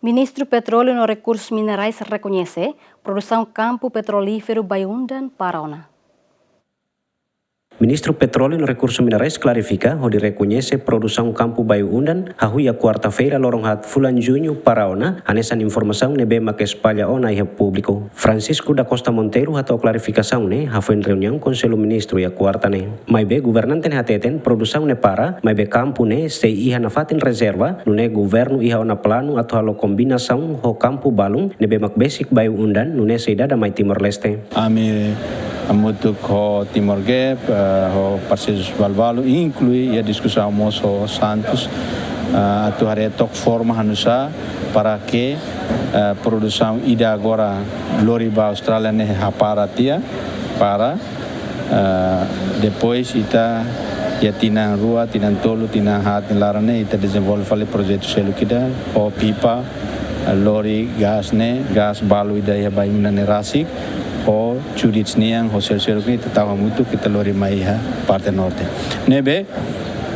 Ministro Petróleo e Recursos Minerais reconhece produção campo petrolífero Baiundan Paraona. Ministro Petróleo e Recursos Minerais clarifica onde reconhece produção campo Baiundan a quarta-feira lorong fulan junho Paraona, anesan informação nebe que espalha ona e público. Francisco da Costa Monteiro atau clarificação ne foi em reunião com o ministro e a quarta ne. Mas be governante ne hateten produção ne para, mas be campo ne se iha na fatin reserva, no ne governo iha ona plano atau halo kombinação ho campo balung nebe basic Baiundan no ne seida da mai Timor Leste. Amutuk ho Timor Gap, ho Parcesos Balbalo, inclui a discussão moço Santos, tu haré tok forma hanusa para que a produção ida agora Loriba Austrália ne hapara tia para depois ita ya tina rua, tina tolo, tina hat larane ita desenvolve fale projeto selu kita ho pipa lori gas ne gas balu ida ya Baiundan ne rasik o judit niang ho sel-sel ni tetawa mutu kita lori maiha parte norte. Nebe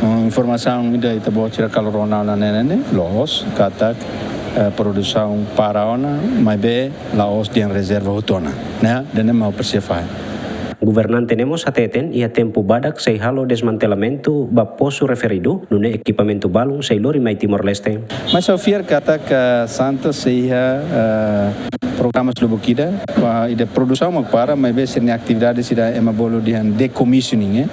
informação ida ita bocira calorona na nene los katak produção Paraona mas be laos diang reserva hutona. Né? Dene mau persefai. Governante nemos ateten ia tempo badak sei halo desmantelamento baposo referido no equipamento balung sei lori mai Timor Leste. Mas ao fiar katak Santos sei programas Lubukida, ida produção para mas bem ser atividades ida emabolo de decommissioning,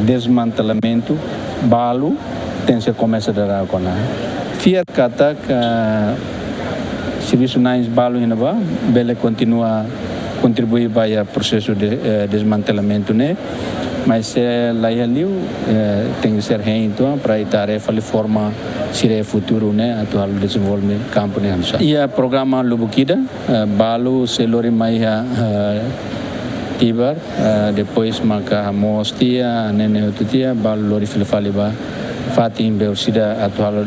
desmantelamento, balu, tem se começa a dar com a Fiat kata serviço nais balu ainda ba, bele continua contribuir para o processo de desmantelamento né, mas se lá liu tem que ser então para a tarefa de forma sire futuro né atual desenvolvimento campo né e a programa Lubukida balu selori mai tibar depois maka mostia nene tutia balu lori filfaliba fatim beusida atual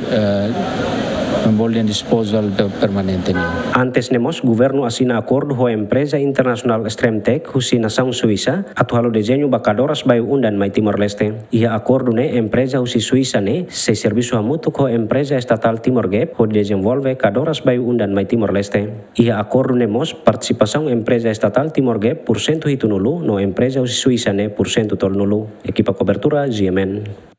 Memboleh disposal permanente. Antes nemos governo assina acordo com a empresa internacional Stremtech husi nação Suíça atu halo desenho bacadoras Baiundan mai Timor Leste. Ia acordo ne empresa husi Suíça ne se serviço hamutu com a empresa estatal Timor Gap ho desenvolve cadoras Baiundan mai Timor Leste. Ia acordo nemos participação empresa estatal Timor Gap % hitu nulu no empresa husi Suíça ne % tol nulu. Equipa cobertura GMN.